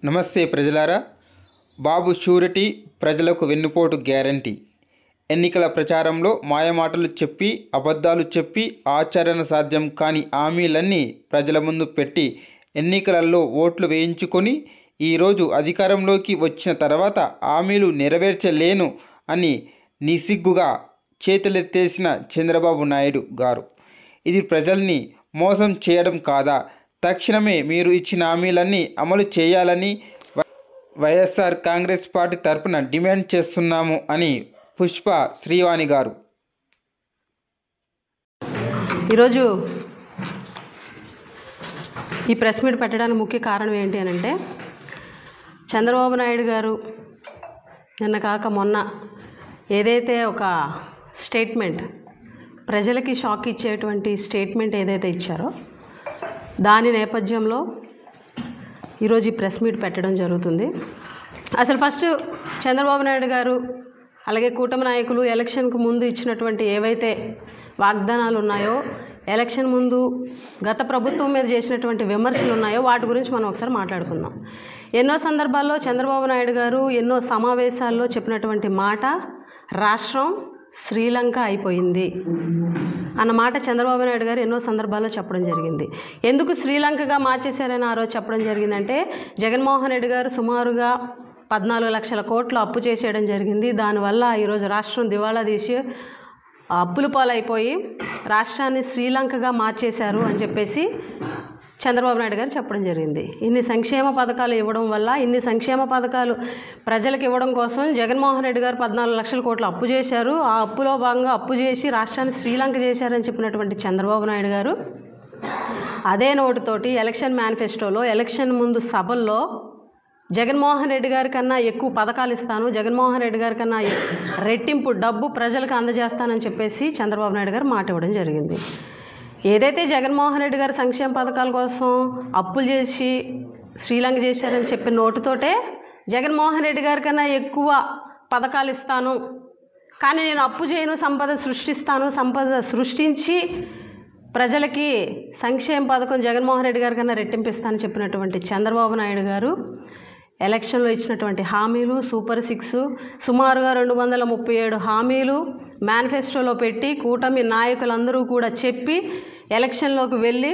నమస్తే ప్రజలారా. బాబు షూరిటీ ప్రజలకు వెన్నుపోటు గ్యారంటీ. ఎన్నికల ప్రచారంలో మాయమాటలు చెప్పి అబద్ధాలు చెప్పి ఆచరణ సాధ్యం కాని హామీలన్నీ ప్రజల ముందు పెట్టి ఎన్నికలలో ఓట్లు వేయించుకొని ఈరోజు అధికారంలోకి వచ్చిన తర్వాత హామీలు నెరవేర్చలేను అని నిస్సిగ్గుగా చేతులెత్తేసిన చంద్రబాబు నాయుడు గారు, ఇది ప్రజల్ని మోసం చేయడం కాదా? తక్షణమే మీరు ఇచ్చిన హామీలన్నీ అమలు చేయాలని వైఎస్ఆర్ కాంగ్రెస్ పార్టీ తరపున డిమాండ్ చేస్తున్నాము అని పుష్ప శ్రీవాణి గారు. ఈరోజు ఈ ప్రెస్ మీట్ పెట్టడానికి ముఖ్య కారణం ఏంటి అని అంటే, చంద్రబాబు నాయుడు గారు నిన్న కాక మొన్న ఏదైతే ఒక స్టేట్మెంట్, ప్రజలకి షాక్ ఇచ్చేటువంటి స్టేట్మెంట్ ఏదైతే ఇచ్చారో దాని నేపథ్యంలో ఈరోజు ఈ ప్రెస్ మీట్ పెట్టడం జరుగుతుంది. అసలు ఫస్ట్ చంద్రబాబు నాయుడు గారు అలాగే కూటమి నాయకులు ఎలక్షన్కు ముందు ఇచ్చినటువంటి ఏవైతే వాగ్దానాలు ఉన్నాయో, ఎలక్షన్ ముందు గత ప్రభుత్వం మీద చేసినటువంటి విమర్శలు ఉన్నాయో వాటి గురించి మనం ఒకసారి మాట్లాడుకుందాం. ఎన్నో సందర్భాల్లో చంద్రబాబు నాయుడు గారు ఎన్నో సమావేశాల్లో చెప్పినటువంటి మాట, రాష్ట్రం శ్రీలంక అయిపోయింది అన్న మాట చంద్రబాబు నాయుడు గారు ఎన్నో సందర్భాల్లో చెప్పడం జరిగింది. ఎందుకు శ్రీలంకగా మార్చేశారని ఆ రోజు చెప్పడం జరిగిందంటే, జగన్మోహన్ రెడ్డి గారు సుమారుగా 14 లక్షల కోట్లు అప్పు చేసేయడం జరిగింది. దానివల్ల ఈరోజు రాష్ట్రం దివాళా తీసి అప్పుల పాలైపోయి రాష్ట్రాన్ని శ్రీలంకగా మార్చేశారు అని చెప్పేసి చంద్రబాబు నాయుడు గారు చెప్పడం జరిగింది. ఇన్ని సంక్షేమ పథకాలు ఇవ్వడం వల్ల, ఇన్ని సంక్షేమ పథకాలు ప్రజలకు ఇవ్వడం కోసం జగన్మోహన్ రెడ్డి గారు 14 లక్షల కోట్లు అప్పు చేశారు. ఆ అప్పులో భాగంగా అప్పు చేసి రాష్ట్రాన్ని శ్రీలంక చేశారని చెప్పినటువంటి చంద్రబాబు నాయుడు గారు అదే నోటుతోటి ఎలక్షన్ మేనిఫెస్టోలో, ఎలక్షన్ ముందు సభల్లో జగన్మోహన్ రెడ్డి గారి కన్నా ఎక్కువ పథకాలు ఇస్తాను, జగన్మోహన్ రెడ్డి గారి కన్నా రెట్టింపు డబ్బు ప్రజలకు అందజేస్తానని చెప్పేసి చంద్రబాబు నాయుడు గారు మాట ఇవ్వడం జరిగింది. ఏదైతే జగన్మోహన్ రెడ్డి గారు సంక్షేమ పథకాల కోసం అప్పులు చేసి శ్రీలంక చేశారని చెప్పిన నోటుతోటే జగన్మోహన్ రెడ్డి గారి కన్నా ఎక్కువ పథకాలు ఇస్తాను, కానీ నేను అప్పు చేయను, సంపద సృష్టిస్తాను, సంపద సృష్టించి ప్రజలకి సంక్షేమ పథకం జగన్మోహన్ రెడ్డి గారి కన్నా రెట్టింపిస్తానని చెప్పినటువంటి చంద్రబాబు నాయుడు గారు ఎలక్షన్లో ఇచ్చినటువంటి హామీలు సూపర్ 6 సుమారుగా 237 హామీలు మేనిఫెస్టోలో పెట్టి కూటమి నాయకులందరూ కూడా చెప్పి ఎలక్షన్లోకి వెళ్ళి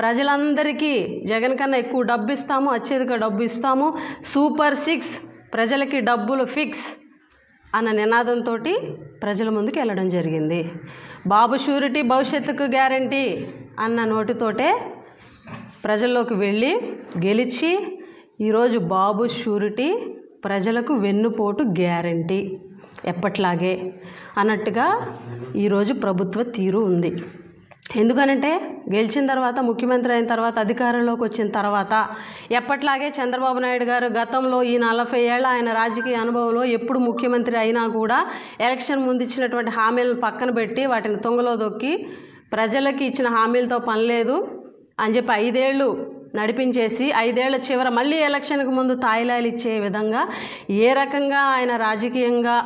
ప్రజలందరికీ జగన్ కన్నా ఎక్కువ డబ్బు ఇస్తాము, అత్యధిక డబ్బు ఇస్తాము, సూపర్ 6 ప్రజలకి డబ్బులు ఫిక్స్ అన్న నినాదంతో ప్రజల ముందుకు వెళ్ళడం జరిగింది. బాబు షూరిటీ భవిష్యత్తుకు గ్యారంటీ అన్న నోటితోటే ప్రజల్లోకి వెళ్ళి గెలిచి ఈరోజు బాబు షూరిటీ ప్రజలకు వెన్నుపోటు గ్యారంటీ ఎప్పట్లాగే అన్నట్టుగా ఈరోజు ప్రభుత్వ తీరు ఉంది. ఎందుకనంటే గెలిచిన తర్వాత, ముఖ్యమంత్రి అయిన తర్వాత, అధికారంలోకి వచ్చిన తర్వాత ఎప్పట్లాగే చంద్రబాబు నాయుడు గారు గతంలో ఈ 40 ఏళ్ళ ఆయన రాజకీయ అనుభవంలో ఎప్పుడు ముఖ్యమంత్రి అయినా కూడా ఎలక్షన్ ముందు ఇచ్చినటువంటి హామీలను పక్కన పెట్టి వాటిని తుంగలో దొక్కి ప్రజలకి ఇచ్చిన హామీలతో పని లేదు అని చెప్పి 5 ఏళ్ళు నడిపించేసి 5 ఏళ్ల చివర మళ్ళీ ఎలక్షన్కి ముందు తాయిలాలు ఇచ్చే విధంగా ఏ రకంగా ఆయన రాజకీయంగా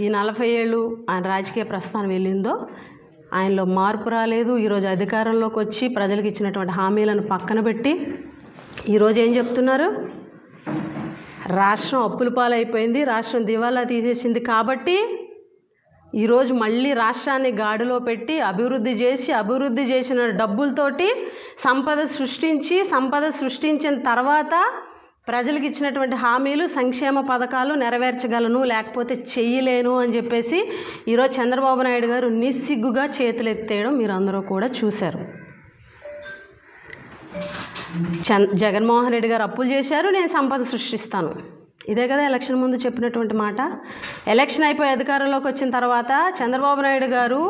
ఈ 40 ఏళ్ళు ఆయన రాజకీయ ప్రస్థానం వెళ్ళిందో ఆయనలో మార్పు రాలేదు. ఈరోజు అధికారంలోకి వచ్చి ప్రజలకు ఇచ్చినటువంటి హామీలను పక్కన పెట్టి ఈరోజు ఏం చెప్తున్నారు? రాష్ట్రం అప్పుల పాలైపోయింది, రాష్ట్రం దివాలా తీసేసింది కాబట్టి ఈరోజు మళ్ళీ రాష్ట్రాన్ని గాడిలో పెట్టి అభివృద్ధి చేసిన డబ్బులతోటి సంపద సృష్టించిన తర్వాత ప్రజలకు ఇచ్చినటువంటి హామీలు, సంక్షేమ పథకాలు నెరవేర్చగలను, లేకపోతే చెయ్యలేను అని చెప్పేసి ఈరోజు చంద్రబాబు నాయుడు గారు నిస్సిగ్గుగా చేతులెత్తేయడం మీరు అందరూ కూడా చూశారు. జగన్మోహన్ రెడ్డి గారు అప్పులు చేశారు, నేను సంపద సృష్టిస్తాను, ఇదే కదా ఎలక్షన్ ముందు చెప్పినటువంటి మాట. ఎలక్షన్ అయిపోయి అధికారంలోకి వచ్చిన తర్వాత చంద్రబాబు నాయుడు గారు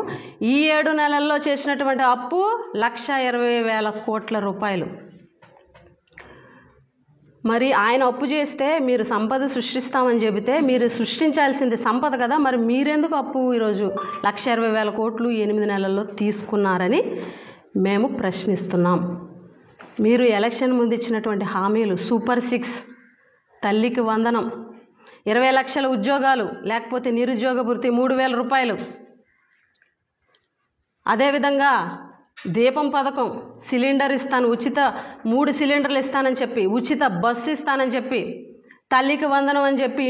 ఈ 7 నెలల్లో చేసినటువంటి అప్పు 1,20,000 కోట్ల రూపాయలు. మరి ఆయన అప్పు చేస్తే మీరు సంపద సృష్టిస్తామని చెబితే మీరు సృష్టించాల్సింది సంపద కదా, మరి మీరెందుకు అప్పు ఈరోజు 1,20,000 కోట్లు 8 నెలల్లో తీసుకున్నారని మేము ప్రశ్నిస్తున్నాం. మీరు ఎలక్షన్ ముందు ఇచ్చినటువంటి హామీలు సూపర్ 6, తల్లికి వందనం, 20 లక్షల ఉద్యోగాలు, లేకపోతే నిరుద్యోగ భృతి 3,000 రూపాయలు, అదేవిధంగా దీపం పథకం, సిలిండర్ ఇస్తాను, ఉచిత 3 సిలిండర్లు ఇస్తానని చెప్పి, ఉచిత బస్సు ఇస్తానని చెప్పి, తల్లికి వందనం అని చెప్పి,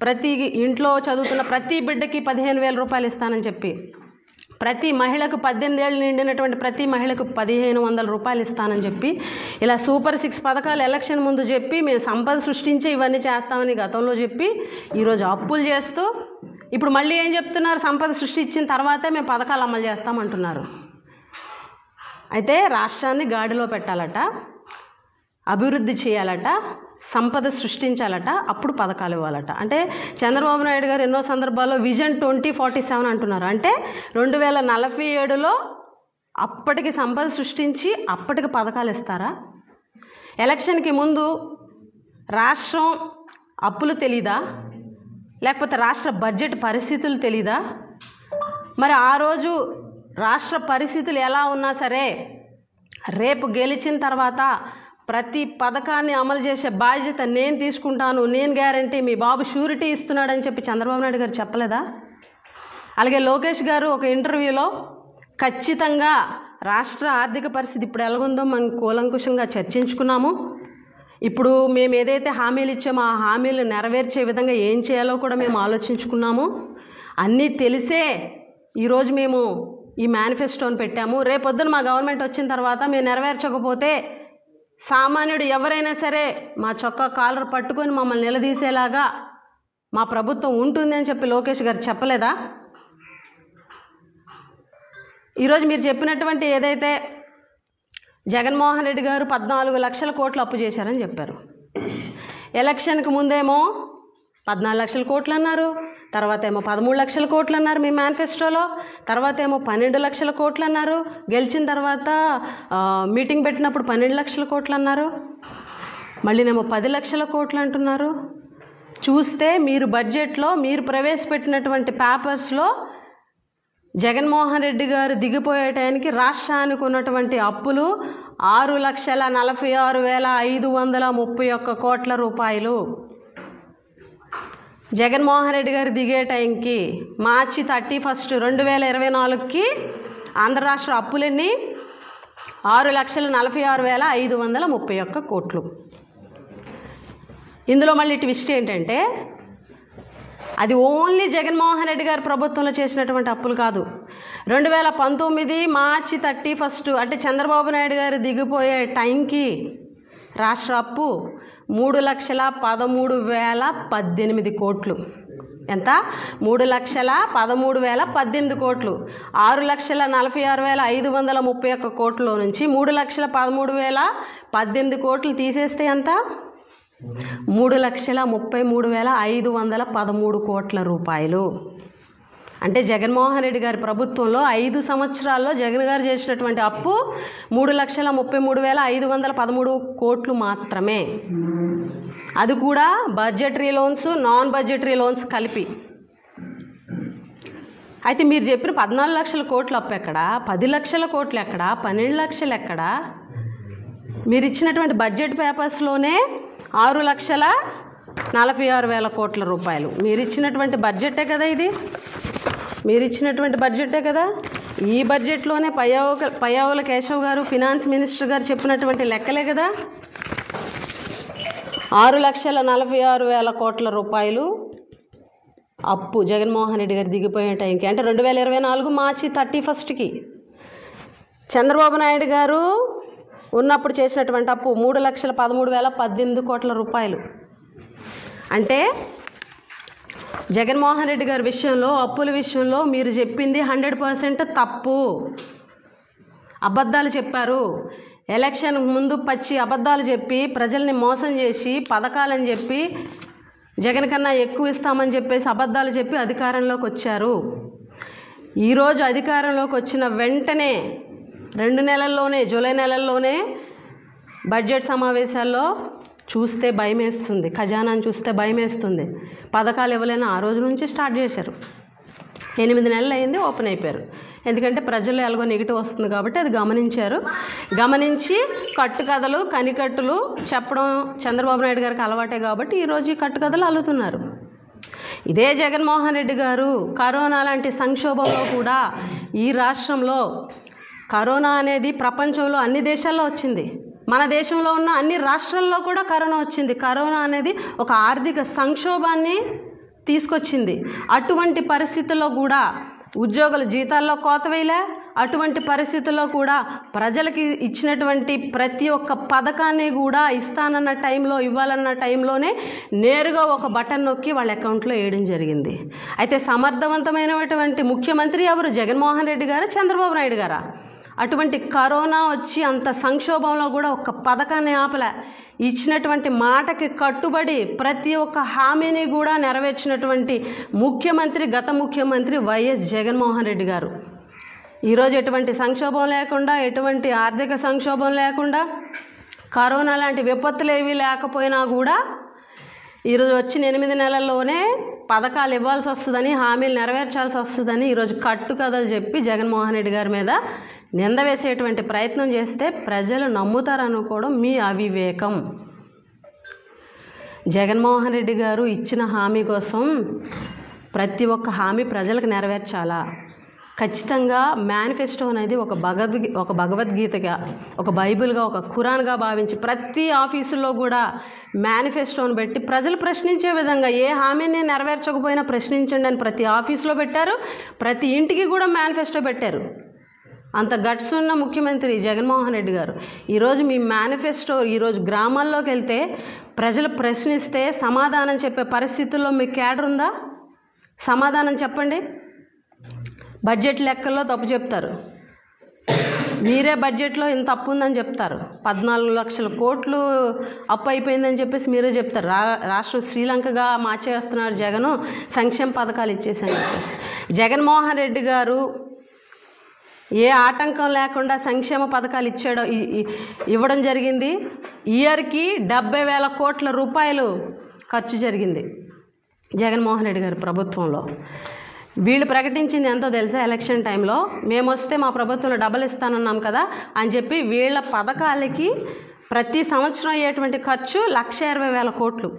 ప్రతి ఇంట్లో చదువుతున్న ప్రతి బిడ్డకి 15,000 రూపాయలు ఇస్తానని చెప్పి, ప్రతి మహిళకు 18 ఏళ్ళు నిండినటువంటి ప్రతి మహిళకు 1,500 రూపాయలు ఇస్తానని చెప్పి, ఇలా సూపర్ 6 పథకాలు ఎలక్షన్ ముందు చెప్పి మేము సంపద సృష్టించి ఇవన్నీ చేస్తామని గతంలో చెప్పి ఈరోజు అప్పులు చేస్తూ ఇప్పుడు మళ్ళీ ఏం చెప్తున్నారు? సంపద సృష్టించిన తర్వాతే మేము పథకాలు అమలు చేస్తామంటున్నారు. అయితే రాష్ట్రాన్ని గాడిలో పెట్టాలట, అభివృద్ధి చేయాలట, సంపద సృష్టించాలట, అప్పుడు పథకాలు ఇవ్వాలట. అంటే చంద్రబాబు నాయుడు గారు ఎన్నో సందర్భాల్లో విజన్ 2047 అంటున్నారు. అంటే 2047లో అప్పటికి సంపద సృష్టించి అప్పటికి పథకాలు ఇస్తారా? ఎలక్షన్కి ముందు రాష్ట్రం అప్పులు తెలీదా? లేకపోతే రాష్ట్ర బడ్జెట్ పరిస్థితులు తెలీదా? మరి ఆ రోజు రాష్ట్ర పరిస్థితులు ఎలా ఉన్నా సరే రేపు గెలిచిన తర్వాత ప్రతి పథకాన్ని అమలు చేసే బాధ్యత నేను తీసుకుంటాను, నేను గ్యారంటీ, మీ బాబు షూరిటీ ఇస్తున్నాడని చెప్పి చంద్రబాబు నాయుడు గారు చెప్పలేదా? అలాగే లోకేష్ గారు ఒక ఇంటర్వ్యూలో ఖచ్చితంగా రాష్ట్ర ఆర్థిక పరిస్థితి ఇప్పుడు ఎలాగుందో మనం కూలంకుషంగా చర్చించుకున్నాము. ఇప్పుడు మేము ఏదైతే హామీలు ఇచ్చామో ఆ హామీలు నెరవేర్చే విధంగా ఏం చేయాలో కూడా మేము ఆలోచించుకున్నాము. అన్నీ తెలిసే ఈరోజు మేము ఈ మేనిఫెస్టోని పెట్టాము. రేపొద్దున మా గవర్నమెంట్ వచ్చిన తర్వాత మేము నెరవేర్చకపోతే సామాన్యుడు ఎవరైనా సరే మా చొక్కా కాలర్ పట్టుకొని మమ్మల్ని నిలదీసేలాగా మా ప్రభుత్వం ఉంటుంది అని చెప్పి లోకేష్ గారు చెప్పలేదా? ఈరోజు మీరు చెప్పినటువంటి ఏదైతే జగన్మోహన్ రెడ్డి గారు 14 లక్షల కోట్లు అప్పు చేశారని చెప్పారు. ఎలక్షన్కి ముందేమో 14 లక్షల కోట్లు అన్నారు, తర్వాత ఏమో 13 లక్షల కోట్లు అన్నారు మీ మేనిఫెస్టోలో, తర్వాత ఏమో 12 లక్షల కోట్లు అన్నారు, గెలిచిన తర్వాత మీటింగ్ పెట్టినప్పుడు 12 లక్షల కోట్లు అన్నారు, మళ్ళీనేమో 10 లక్షల కోట్లు అంటున్నారు. చూస్తే మీరు బడ్జెట్లో మీరు ప్రవేశపెట్టినటువంటి పేపర్స్లో జగన్మోహన్ రెడ్డి గారు దిగిపోయే టైంకి రాష్ట్రానికి ఉన్నటువంటి అప్పులు 6,46,531 కోట్ల రూపాయలు. జగన్మోహన్ రెడ్డి గారు దిగే టైంకి మార్చి 31, 2024కి ఆంధ్ర రాష్ట్ర అప్పులన్నీ 6,46,531 కోట్లు. ఇందులో మళ్ళీ ట్విస్ట్ ఏంటంటే అది ఓన్లీ జగన్మోహన్ రెడ్డి గారి ప్రభుత్వంలో చేసినటువంటి అప్పులు కాదు. 2019 మార్చి 31 అంటే చంద్రబాబు నాయుడు గారు దిగిపోయే టైంకి రాష్ట్ర అప్పు 3,13,018 కోట్లు. ఎంత? 3,13,018 కోట్లు. 6,46,531 కోట్లలో నుంచి 3,13,018 కోట్లు తీసేస్తే ఎంత? 3,33,513 కోట్ల రూపాయలు. అంటే జగన్మోహన్ రెడ్డి గారి ప్రభుత్వంలో 5 సంవత్సరాల్లో జగన్ గారు చేసినటువంటి అప్పు 3,33,513 కోట్లు మాత్రమే. అది కూడా budgetary loans, non budgetary loans కలిపి. అయితే మీరు చెప్పిన 14 లక్షల కోట్లు అప్పు ఎక్కడా? 10 లక్షల కోట్లు ఎక్కడా? 12 లక్షలు ఎక్కడా? మీరు ఇచ్చినటువంటి బడ్జెట్ పేపర్స్లోనే 6,46,000 కోట్ల రూపాయలు. మీరు ఇచ్చినటువంటి బడ్జెటే కదా ఇది, మీరు ఇచ్చినటువంటి బడ్జెటే కదా. ఈ బడ్జెట్లోనే పయ్యావుల కేశవ్ గారు ఫినాన్స్ మినిస్టర్ గారు చెప్పినటువంటి లెక్కలే కదా. 6,46,000 కోట్ల రూపాయలు అప్పు జగన్మోహన్ రెడ్డి గారు దిగిపోయే టైంకి, అంటే 2024 మార్చి 31కి చంద్రబాబు నాయుడు గారు ఉన్నప్పుడు చేసినటువంటి అప్పు 3,13,018 కోట్ల రూపాయలు. అంటే జగన్మోహన్ రెడ్డి గారి విషయంలో, అప్పుల విషయంలో మీరు చెప్పింది 100% తప్పు. అబద్ధాలు చెప్పారు. ఎలక్షన్ ముందు పచ్చి అబద్ధాలు చెప్పి ప్రజల్ని మోసం చేసి పథకాలని చెప్పి జగన్ కన్నా ఎక్కువ ఇస్తామని చెప్పేసి అబద్ధాలు చెప్పి అధికారంలోకి వచ్చారు. ఈరోజు అధికారంలోకి వచ్చిన వెంటనే 2 నెలల్లోనే, జూలై నెలల్లోనే బడ్జెట్ సమావేశాల్లో చూస్తే భయం వేస్తుంది, ఖజానాను చూస్తే భయం వేస్తుంది. పథకాలు ఇవ్వలేని ఆ రోజు నుంచి స్టార్ట్ చేశారు. 8 నెలలు అయింది, ఓపెన్ అయిపోయారు. ఎందుకంటే ప్రజల్లో ఎలాగో నెగిటివ్ వస్తుంది కాబట్టి అది గమనించారు. గమనించి కట్టుకథలు, కనికట్టులు చెప్పడం చంద్రబాబు నాయుడు గారికి అలవాటే కాబట్టి ఈరోజు ఈ కట్టుకథలు అల్లుతున్నారు. ఇదే జగన్మోహన్ రెడ్డి గారు కరోనా లాంటి సంక్షోభంలో కూడా ఈ రాష్ట్రంలో కరోనా అనేది ప్రపంచంలో అన్ని దేశాల్లో వచ్చింది. మన దేశంలో ఉన్న అన్ని రాష్ట్రాల్లో కూడా కరోనా వచ్చింది. కరోనా అనేది ఒక ఆర్థిక సంక్షోభాన్ని తీసుకొచ్చింది. అటువంటి పరిస్థితుల్లో కూడా ఉద్యోగుల జీతాల్లో కోత వేయలే. అటువంటి పరిస్థితుల్లో కూడా ప్రజలకి ఇచ్చినటువంటి ప్రతి ఒక్క పథకాన్ని కూడా ఇస్తానన్న టైంలో, ఇవ్వాలన్న టైంలోనే నేరుగా ఒక బటన్ నొక్కి వాళ్ళ అకౌంట్లో వేయడం జరిగింది. అయితే సమర్థవంతమైనటువంటి ముఖ్యమంత్రి ఎవరు? జగన్మోహన్ రెడ్డి గారు, చంద్రబాబు నాయుడు గారా? అటువంటి కరోనా వచ్చి అంత సంక్షోభంలో కూడా ఒక్క పథకాన్ని ఆపలే. ఇచ్చినటువంటి మాటకి కట్టుబడి ప్రతి ఒక్క హామీని కూడా నెరవేర్చినటువంటి ముఖ్యమంత్రి గత ముఖ్యమంత్రి వైఎస్ జగన్మోహన్ రెడ్డి గారు. ఈరోజు ఎటువంటి సంక్షోభం లేకుండా, ఎటువంటి ఆర్థిక సంక్షోభం లేకుండా, కరోనా లాంటి విపత్తులు ఏవి లేకపోయినా కూడా ఈరోజు వచ్చిన 8 నెలల్లోనే పథకాలు ఇవ్వాల్సి వస్తుందని, హామీలు నెరవేర్చాల్సి వస్తుందని ఈరోజు కట్టుకథలు చెప్పి జగన్మోహన్ రెడ్డి గారి మీద నింద వేసేటువంటి ప్రయత్నం చేస్తే ప్రజలు నమ్ముతారనుకోవడం మీ అవివేకం. జగన్మోహన్ రెడ్డి గారు ఇచ్చిన హామీ కోసం ప్రతి ఒక్క హామీ ప్రజలకు నెరవేర్చాలా? ఖచ్చితంగా మేనిఫెస్టో అనేది ఒక భగవద్గీతగా, ఒక బైబిల్గా, ఒక ఖురాన్గా భావించి ప్రతి ఆఫీసుల్లో కూడా మేనిఫెస్టోని పెట్టి ప్రజలు ప్రశ్నించే విధంగా ఏ హామీని నెరవేర్చకపోయినా ప్రశ్నించండి అని ప్రతి ఆఫీస్లో పెట్టారు. ప్రతి ఇంటికి కూడా మేనిఫెస్టో పెట్టారు. అంత గట్స్ ఉన్న ముఖ్యమంత్రి జగన్మోహన్ రెడ్డి గారు. ఈరోజు మీ మేనిఫెస్టో ఈరోజు గ్రామాల్లోకి వెళ్తే ప్రజలు ప్రశ్నిస్తే సమాధానం చెప్పే పరిస్థితుల్లో మీ క్యాడర్ ఉందా? సమాధానం చెప్పండి. బడ్జెట్ లెక్కల్లో తప్పు చెప్తారు. మీరే బడ్జెట్లో ఇంత అప్పు ఉందని చెప్తారు. 14 లక్షల కోట్లు అప్పు అయిపోయిందని చెప్పేసి మీరే చెప్తారు. రాష్ట్రం శ్రీలంకగా మార్చేస్తున్నారు జగను, సంక్షేమ పథకాలు ఇచ్చేసని చెప్పేసి. జగన్మోహన్ రెడ్డి గారు ఏ ఆటంకం లేకుండా సంక్షేమ పథకాలు ఇవ్వడం జరిగింది. ఇయర్కి 70,000 కోట్ల రూపాయలు ఖర్చు జరిగింది జగన్మోహన్ రెడ్డి గారి ప్రభుత్వంలో. వీళ్ళు ప్రకటించింది ఎంతో తెలుసా? ఎలక్షన్ టైంలో మేము వస్తే మా ప్రభుత్వంలో డబ్బులు ఇస్తానన్నాం కదా అని చెప్పి వీళ్ళ పథకాలకి ప్రతి సంవత్సరం అయ్యేటువంటి ఖర్చు 1,20,000 కోట్లు.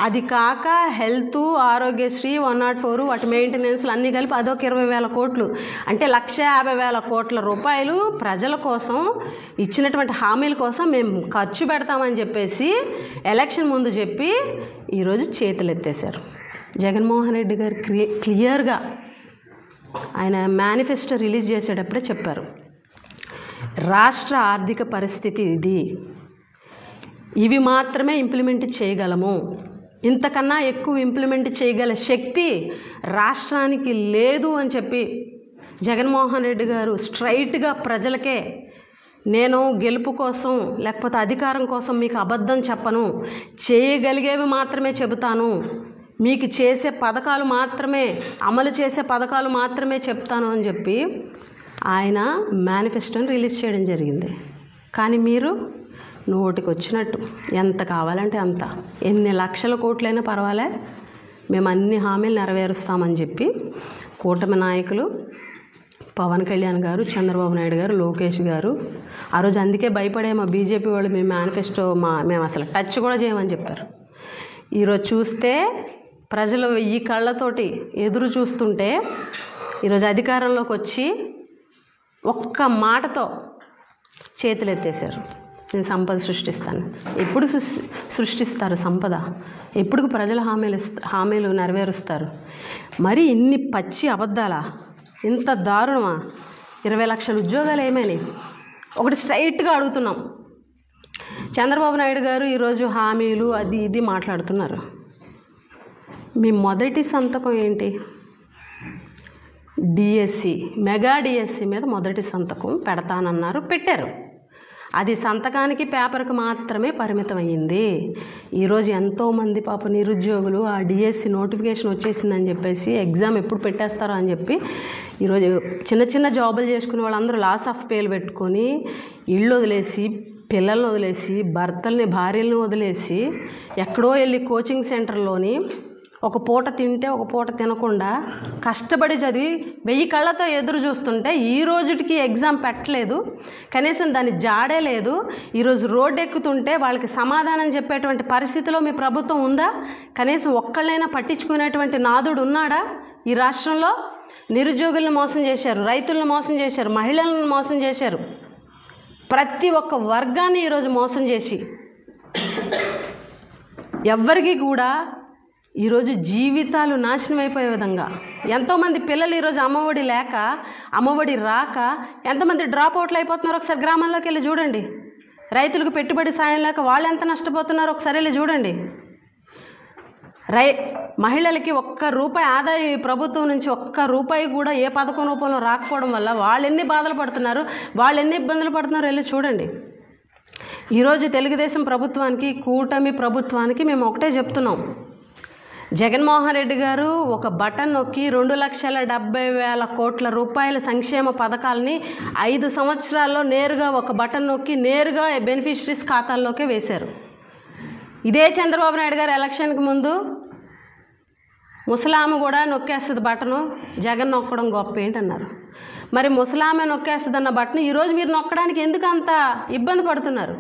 అది కాక హెల్త్, ఆరోగ్యశ్రీ, 104 వాటి మెయింటెనెన్స్లు అన్నీ కలిపి అదొక 20,000 కోట్లు. అంటే 1,50,000 కోట్ల రూపాయలు ప్రజల కోసం ఇచ్చినటువంటి హామీల కోసం మేము ఖర్చు పెడతామని చెప్పేసి ఎలక్షన్ ముందు చెప్పి ఈరోజు చేతులు ఎత్తేశారు. జగన్మోహన్ రెడ్డి గారు క్లియర్గా ఆయన మేనిఫెస్టో రిలీజ్ చేసేటప్పుడే చెప్పారు, రాష్ట్ర ఆర్థిక పరిస్థితి ఇది, ఇవి మాత్రమే ఇంప్లిమెంట్ చేయగలము, ఇంతకన్నా ఎక్కువ ఇంప్లిమెంట్ చేయగల శక్తి రాష్ట్రానికి లేదు అని చెప్పి జగన్మోహన్ రెడ్డి గారు స్ట్రైట్గా ప్రజలకే, నేను గెలుపు కోసం లేకపోతే అధికారం కోసం మీకు అబద్ధం చెప్పను, చేయగలిగేవి మాత్రమే చెబుతాను, మీకు చేసే పథకాలు మాత్రమే, అమలు చేసే పథకాలు మాత్రమే చెప్తాను అని చెప్పి ఆయన మేనిఫెస్టోని రిలీజ్ చేయడం జరిగింది. కానీ మీరు నోటికి వచ్చినట్టు ఎంత కావాలంటే అంత, ఎన్ని లక్షల కోట్లైనా పర్వాలే మేము అన్ని హామీలు నెరవేరుస్తామని చెప్పి కూటమి నాయకులు పవన్ కళ్యాణ్ గారు, చంద్రబాబు నాయుడు గారు, లోకేష్ గారు ఆ రోజు అందుకే భయపడే మా బీజేపీ వాళ్ళు మేము మేనిఫెస్టో మేము అసలు టచ్ కూడా చేయమని చెప్పారు. ఈరోజు చూస్తే ప్రజలు ఈ కళ్ళతోటి ఎదురు చూస్తుంటే ఈరోజు అధికారంలోకి వచ్చి ఒక్క మాటతో చేతులు ఎత్తేసారు. నేను సంపద సృష్టిస్తాను. ఎప్పుడు సృష్టిస్తారు సంపద? ఎప్పుడు ప్రజల హామీలు నెరవేరుస్తారు? మరి ఇన్ని పచ్చి అబద్ధాలా? ఇంత దారుణమా? 20 లక్షల ఉద్యోగాలు ఏమైనాయి? ఒకటి స్ట్రైట్గా అడుగుతున్నాం. చంద్రబాబు నాయుడు గారు ఈరోజు హామీలు అది ఇది మాట్లాడుతున్నారు. మీ మొదటి సంతకం ఏంటి? డిఎస్సి, మెగా డిఎస్సి మీద మొదటి సంతకం పెడతానన్నారు, పెట్టారు. అది సంతకానికి పేపర్కి మాత్రమే పరిమితం అయ్యింది. ఈరోజు ఎంతోమంది పాప నిరుద్యోగులు ఆ డిఎస్సి నోటిఫికేషన్ వచ్చేసిందని చెప్పేసి ఎగ్జామ్ ఎప్పుడు పెట్టేస్తారో అని చెప్పి ఈరోజు చిన్న చిన్న జాబులు చేసుకునే వాళ్ళందరూ లాస్ ఆఫ్ పేలు పెట్టుకొని ఇళ్ళు వదిలేసి, పిల్లల్ని వదిలేసి, భార్యలను వదిలేసి ఎక్కడో వెళ్ళి కోచింగ్ సెంటర్లోని ఒక పూట తింటే ఒక పూట తినకుండా కష్టపడి చదివి 1000 కళ్ళతో ఎదురు చూస్తుంటే ఈ రోజుకి ఎగ్జామ్ పెట్టలేదు, కనీసం దాని జాడే లేదు. ఈరోజు రోడ్డు ఎక్కుతుంటే వాళ్ళకి సమాధానం చెప్పేటువంటి పరిస్థితిలో మీ ప్రభుత్వం ఉందా? కనీసం ఒక్కళ్ళైనా పట్టించుకునేటువంటి నాదుడు ఉన్నాడా ఈ రాష్ట్రంలో? నిరుద్యోగులను మోసం చేశారు, రైతులను మోసం చేశారు, మహిళలను మోసం చేశారు. ప్రతి ఒక్క వర్గాన్ని ఈరోజు మోసం చేసి ఎవ్వరికి కూడా ఈరోజు జీవితాలు నాశనం అయిపోయే విధంగా ఎంతోమంది పిల్లలు ఈరోజు అమ్మఒడి లేక, అమ్మఒడి రాక ఎంతమంది డ్రాప్ అవుట్లు అయిపోతున్నారో ఒకసారి గ్రామాల్లోకి వెళ్ళి చూడండి. రైతులకు పెట్టుబడి సాయం లేక వాళ్ళు ఎంత నష్టపోతున్నారో ఒకసారి వెళ్ళి చూడండి. మహిళలకి ₹1 ఆదాయం ఈ ప్రభుత్వం నుంచి ₹1 కూడా ఏ పథకం రూపంలో రాకపోవడం వల్ల వాళ్ళు ఎన్ని బాధలు పడుతున్నారు, వాళ్ళు ఎన్ని ఇబ్బందులు పడుతున్నారో వెళ్ళి చూడండి. ఈరోజు తెలుగుదేశం ప్రభుత్వానికి, కూటమి ప్రభుత్వానికి మేము ఒకటే చెప్తున్నాం. జగన్మోహన్ రెడ్డి గారు ఒక బటన్ నొక్కి 2,70,000 కోట్ల రూపాయల సంక్షేమ పథకాలని 5 సంవత్సరాల్లో నేరుగా ఒక బటన్ నొక్కి నేరుగా బెనిఫిషరీస్ ఖాతాల్లోకే వేశారు. ఇదే చంద్రబాబు నాయుడు గారు ఎలక్షన్కి ముందు ముసలామె కూడా నొక్కేస్తుంది బటను, జగన్ నొక్కడం గొప్ప ఏంటన్నారు. మరి ముసలామె నొక్కేస్తుంది అన్న బటన్ ఈరోజు మీరు నొక్కడానికి ఎందుకు అంత ఇబ్బంది పడుతున్నారు?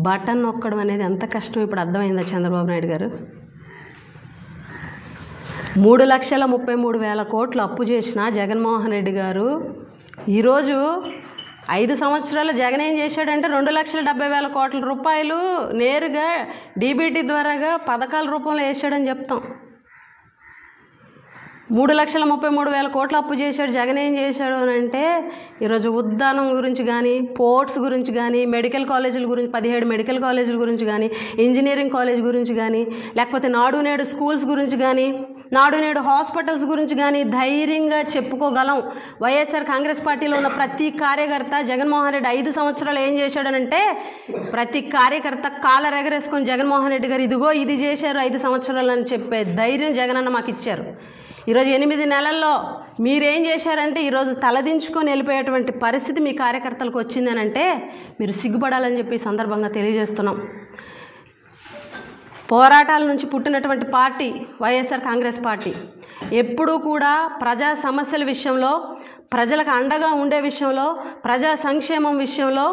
బటన్ నొక్కడం అనేది ఎంత కష్టం ఇప్పుడు అర్థమైందా చంద్రబాబు నాయుడు గారు? 3,33,000 కోట్లు అప్పు చేసిన జగన్మోహన్ రెడ్డి గారు ఈరోజు 5 సంవత్సరాలు జగన్ ఏం చేశాడంటే 2,70,000 కోట్ల రూపాయలు నేరుగా డీబీటీ ద్వారాగా పథకాల రూపంలో వేసాడని చెప్తాం. 3,33,000 కోట్లు అప్పు చేశాడు. జగన్ ఏం చేశాడు అని అంటే ఈరోజు ఉద్దానం గురించి కానీ, పోర్ట్స్ గురించి కానీ, మెడికల్ కాలేజీల గురించి 17 మెడికల్ కాలేజీల గురించి కానీ, ఇంజనీరింగ్ కాలేజ్ గురించి కానీ, లేకపోతే నాడు నేడు స్కూల్స్ గురించి కానీ, నాడు నేడు హాస్పిటల్స్ గురించి కానీ ధైర్యంగా చెప్పుకోగలం. వైఎస్ఆర్ కాంగ్రెస్ పార్టీలో ఉన్న ప్రతి కార్యకర్త జగన్మోహన్ రెడ్డి 5 సంవత్సరాలు ఏం చేశాడనంటే ప్రతి కార్యకర్త కాలర్ ఎగరేసుకొని జగన్మోహన్ రెడ్డి గారు ఇదిగో ఇది చేశారు 5 సంవత్సరాలు అని చెప్పే ధైర్యం జగనన్న మాకు ఇచ్చారు. ఈరోజు 8 నెలల్లో మీరేం చేశారంటే ఈరోజు తలదించుకొని వెళ్ళిపోయేటువంటి పరిస్థితి మీ కార్యకర్తలకు వచ్చిందని అంటే మీరు సిగ్గుపడాలని చెప్పి ఈ సందర్భంగా తెలియజేస్తున్నాం. పోరాటాల నుంచి పుట్టినటువంటి పార్టీ వైఎస్ఆర్ కాంగ్రెస్ పార్టీ. ఎప్పుడూ కూడా ప్రజా సమస్యల విషయంలో, ప్రజలకు అండగా ఉండే విషయంలో, ప్రజా సంక్షేమం విషయంలో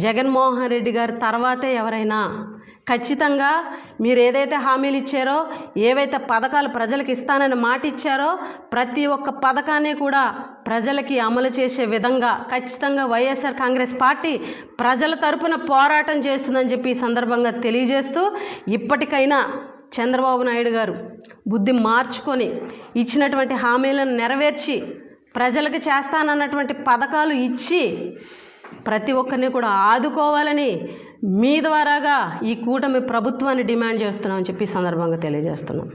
జగన్మోహన్ రెడ్డి గారి తర్వాతే ఎవరైనా. ఖచ్చితంగా మీరు ఏదైతే హామీలు ఇచ్చారో, ఏవైతే పథకాలు ప్రజలకు ఇస్తానని మాట ఇచ్చారో ప్రతి ఒక్క పథకాన్ని కూడా ప్రజలకి అమలు చేసే విధంగా ఖచ్చితంగా వైఎస్ఆర్ కాంగ్రెస్ పార్టీ ప్రజల తరపున పోరాటం చేస్తుందని చెప్పి ఈ సందర్భంగా తెలియజేస్తూ, ఇప్పటికైనా చంద్రబాబు నాయుడు గారు బుద్ధి మార్చుకొని ఇచ్చినటువంటి హామీలను నెరవేర్చి ప్రజలకు చేస్తానన్నటువంటి పథకాలు ఇచ్చి ప్రతి ఒక్కరిని కూడా ఆదుకోవాలని మీ ద్వారాగా ఈ కూటమి ప్రభుత్వాన్ని డిమాండ్ చేస్తున్నామని చెప్పి ఈ సందర్భంగా తెలియజేస్తున్నాం.